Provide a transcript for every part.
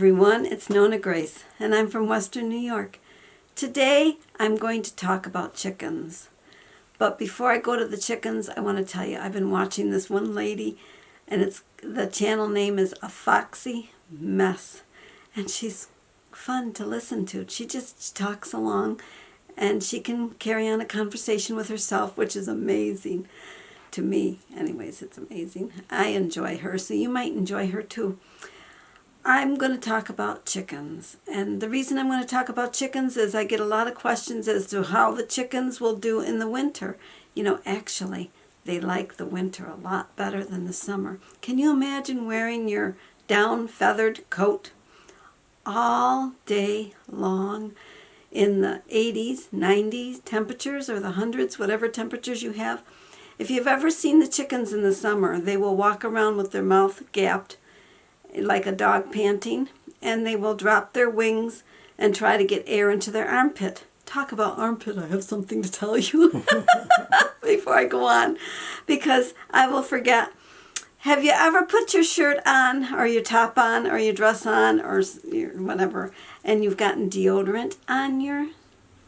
everyone, it's nonnaGrace, and I'm from Western New York. Today I'm going to talk about chickens. But before I go to the chickens, I want to tell you I've been watching this one lady, and the channel name is A Foxy Mess, and she's fun to listen to. She just talks along, and she can carry on a conversation with herself, which is amazing to me. Anyways, it's amazing. I enjoy her, so you might enjoy her too. I'm going to talk about chickens, and the reason I'm going to talk about chickens is I get a lot of questions as to how the chickens will do in the winter. You know, actually, they like the winter a lot better than the summer. Can you imagine wearing your down feathered coat all day long in the 80s, 90s temperatures, or the hundreds, whatever temperatures you have? If you've ever seen the chickens in the summer, they will walk around with their mouth gapped like a dog panting, and they will drop their wings and try to get air into their armpit. Talk about armpit, I have something to tell you before I go on, because I will forget. Have you ever put your shirt on, or your top on, or your dress on, or your whatever, and you've gotten deodorant on your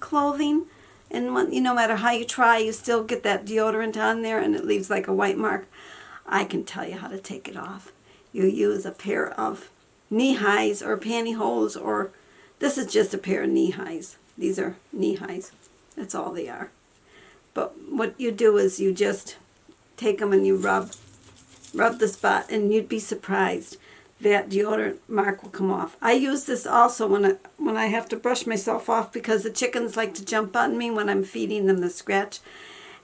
clothing? And no matter how you try, you still get that deodorant on there, and it leaves like a white mark. I can tell you how to take it off. You use a pair of knee highs or pantyhose, or this is just a pair of knee highs. These are knee highs. That's all they are. But what you do is you just take them and you rub the spot, and you'd be surprised that deodorant mark will come off. I use this also when I have to brush myself off, because the chickens like to jump on me when I'm feeding them the scratch,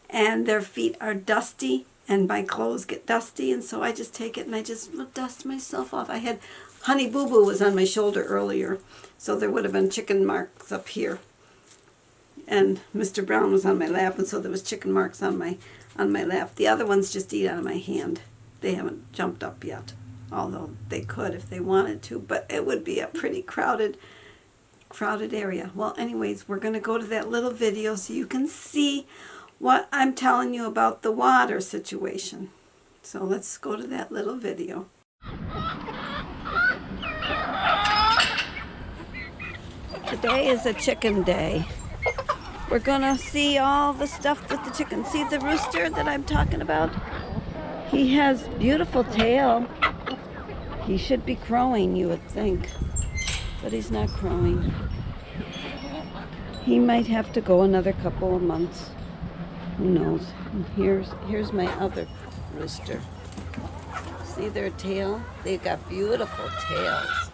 and their feet are dusty. And my clothes get dusty, and so I just take it and I just dust myself off. I had Honey Boo Boo was on my shoulder earlier, so there would have been chicken marks up here. And Mr. Brown was on my lap, and so there was chicken marks on my lap. The other ones just eat out of my hand. They haven't jumped up yet, although they could if they wanted to, but it would be a pretty crowded area. Well, anyways, we're going to go to that little video so you can see what I'm telling you about the water situation. So let's go to that little video. Today is a chicken day. We're gonna see all the stuff with the chicken. See the rooster that I'm talking about? He has beautiful tail. He should be crowing, you would think, but he's not crowing. He might have to go another couple of months. Who knows? And here's my other rooster. See their tail? They've got beautiful tails.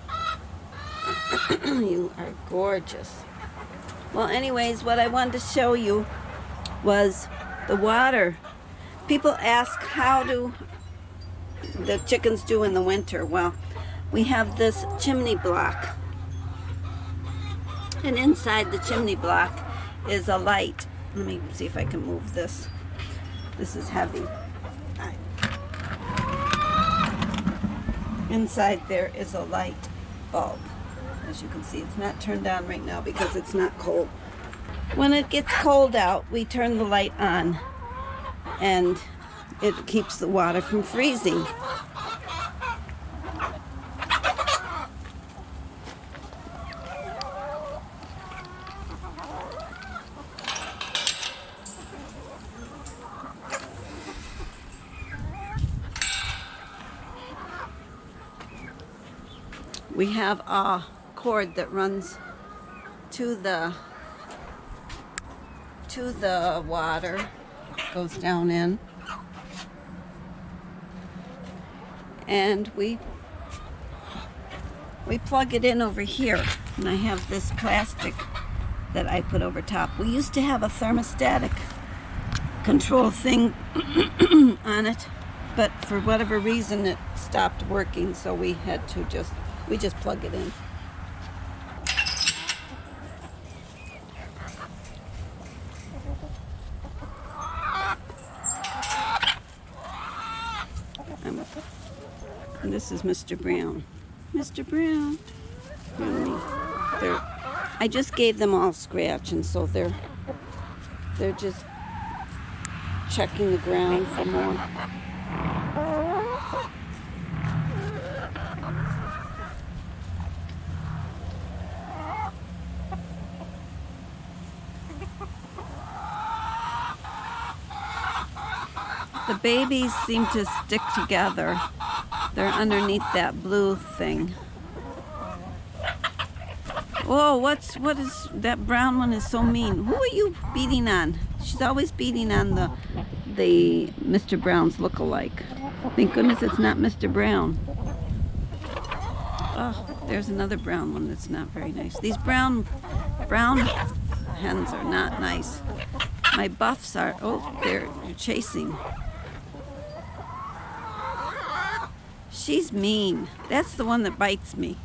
You are gorgeous. Well, anyways, what I wanted to show you was the water. People ask, how do the chickens do in the winter? Well, we have this chimney block. And inside the chimney block is a light. Let me see if I can move this. This is heavy. Inside there is a light bulb. As you can see, it's not turned on right now because it's not cold. When it gets cold out, we turn the light on, and it keeps the water from freezing. We have a cord that runs to the water, goes down in, and we plug it in over here. And I have this plastic that I put over top. We used to have a thermostatic control thing on it, but for whatever reason it stopped working, so we had to just plug it in. And this is Mr. Brown. Mr. Brown. I just gave them all scratch, and so they're just checking the ground for more. The babies seem to stick together. They're underneath that blue thing. Whoa, what is that brown one is so mean. Who are you beating on? She's always beating on the Mr. Brown's look-alike. Thank goodness it's not Mr. Brown. Oh, there's another brown one that's not very nice. These brown hens are not nice. My buffs are, oh, they're chasing. She's mean. That's the one that bites me.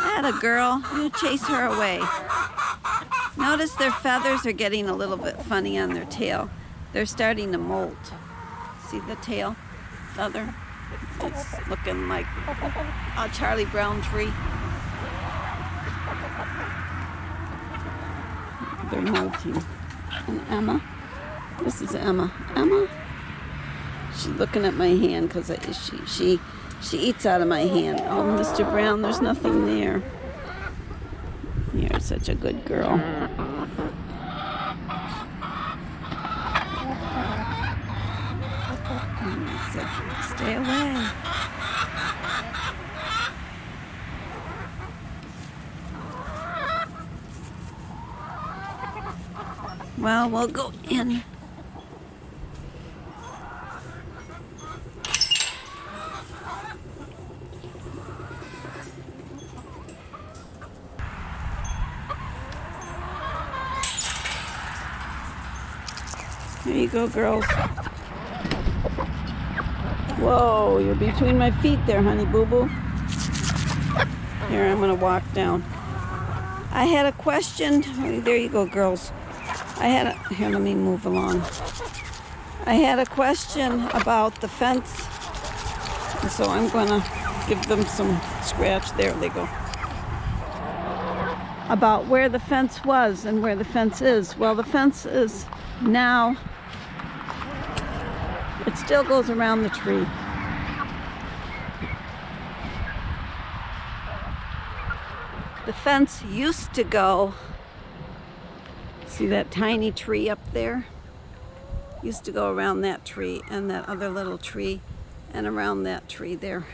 Atta girl, you chase her away. Notice their feathers are getting a little bit funny on their tail. They're starting to molt. See the tail feather? It's looking like a Charlie Brown tree. They're molting. And Emma, this is Emma. Emma, she's looking at my hand because she eats out of my hand. Oh, Mr. Brown, there's nothing there. You're such a good girl. Stay away. Well, we'll go in. There you go, girls. Whoa, you're between my feet there, honey boo boo. Here, I'm gonna walk down. I had a question. Oh, there you go, girls. Here, let me move along. I had a question about the fence, and so I'm gonna give them some scratch. There they go. About where the fence was and where the fence is. Well, the fence is now, it still goes around the tree. The fence used to go, see that tiny tree up there? Used to go around that tree and that other little tree and around that tree there.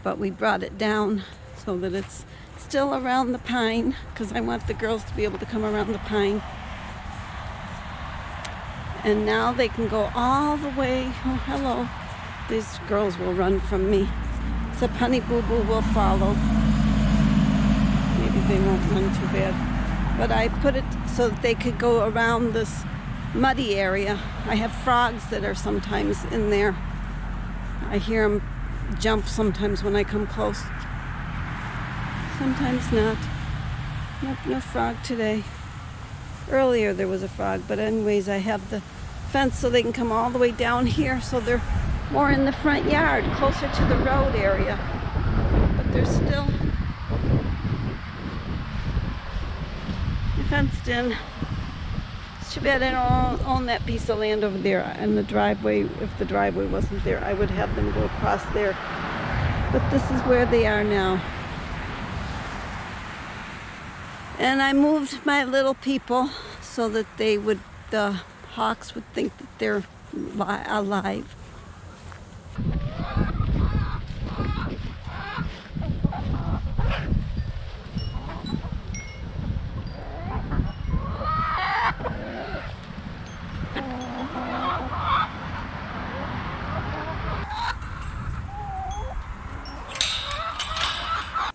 But we brought it down so that it's still around the pine, because I want the girls to be able to come around the pine. And now they can go all the way. Oh, hello. These girls will run from me. Except Honey Boo Boo will follow. Maybe they won't run too bad. But I put it so that they could go around this muddy area. I have frogs that are sometimes in there. I hear them jump sometimes when I come close. Sometimes not. Nope, no frog today. Earlier there was a frog, but anyways, I have the fence so they can come all the way down here, so they're more in the front yard, closer to the road area. But they're still fenced in. It's too bad I don't own that piece of land over there and the driveway. If the driveway wasn't there, I would have them go across there. But this is where they are now. And I moved my little people so that the hawks would think that they're alive.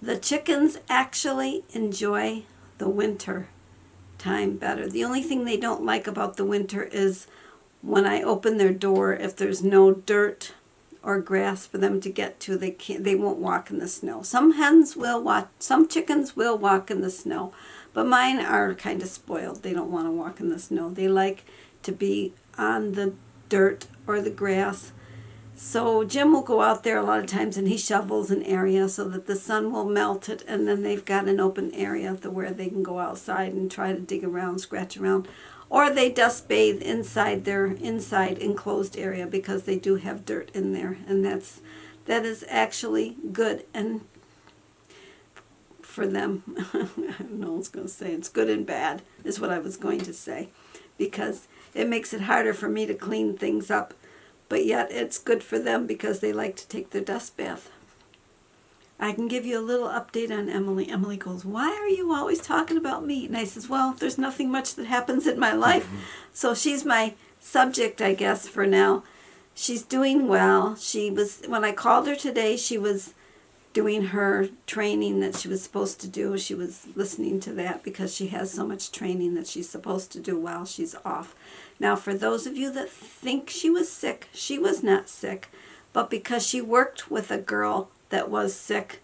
The chickens actually enjoy the winter time better. The only thing they don't like about the winter is when I open their door, if there's no dirt or grass for them to get to, they won't walk in the snow. Some chickens will walk in the snow, but mine are kind of spoiled. They don't want to walk in the snow. They like to be on the dirt or the grass. So Jim will go out there a lot of times and he shovels an area so that the sun will melt it, and then they've got an open area where they can go outside and try to dig around, scratch around. Or they dust bathe inside their enclosed area because they do have dirt in there, and that is actually good and for them. I don't know what I was going to say. It's good and bad is what I was going to say, because it makes it harder for me to clean things up, but yet it's good for them because they like to take their dust bath. I can give you a little update on Emily. Emily goes, "Why are you always talking about me?" And I says, "Well, there's nothing much that happens in my life." So she's my subject, I guess, for now. She's doing well. When I called her today, she was doing her training that she was supposed to do. She was listening to that because she has so much training that she's supposed to do while she's off. Now, for those of you that think she was sick, she was not sick, but because she worked with a girl that was sick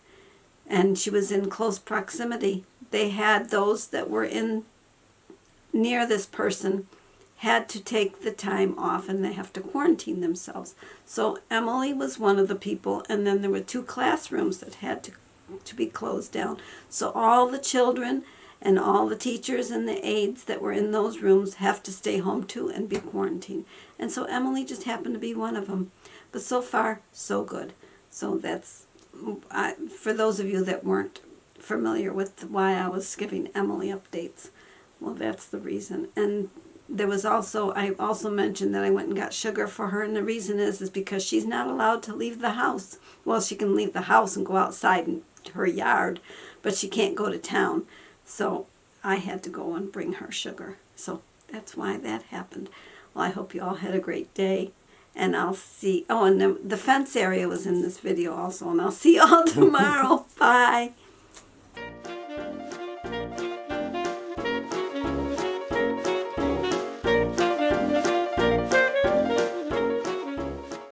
and she was in close proximity, they had those that were in near this person had to take the time off and they have to quarantine themselves. So Emily was one of the people, and then there were 2 classrooms that had to be closed down. So all the children and all the teachers and the aides that were in those rooms have to stay home too and be quarantined. And so Emily just happened to be one of them. But so far, so good. So that's, for those of you that weren't familiar with why I was giving Emily updates, well, that's the reason. And I also mentioned that I went and got sugar for her, and the reason is because she's not allowed to leave the house. Well, she can leave the house and go outside in her yard, but she can't go to town. So I had to go and bring her sugar. So that's why that happened. Well, I hope you all had a great day, and I'll see, and the fence area was in this video also, and I'll see you all tomorrow. Bye.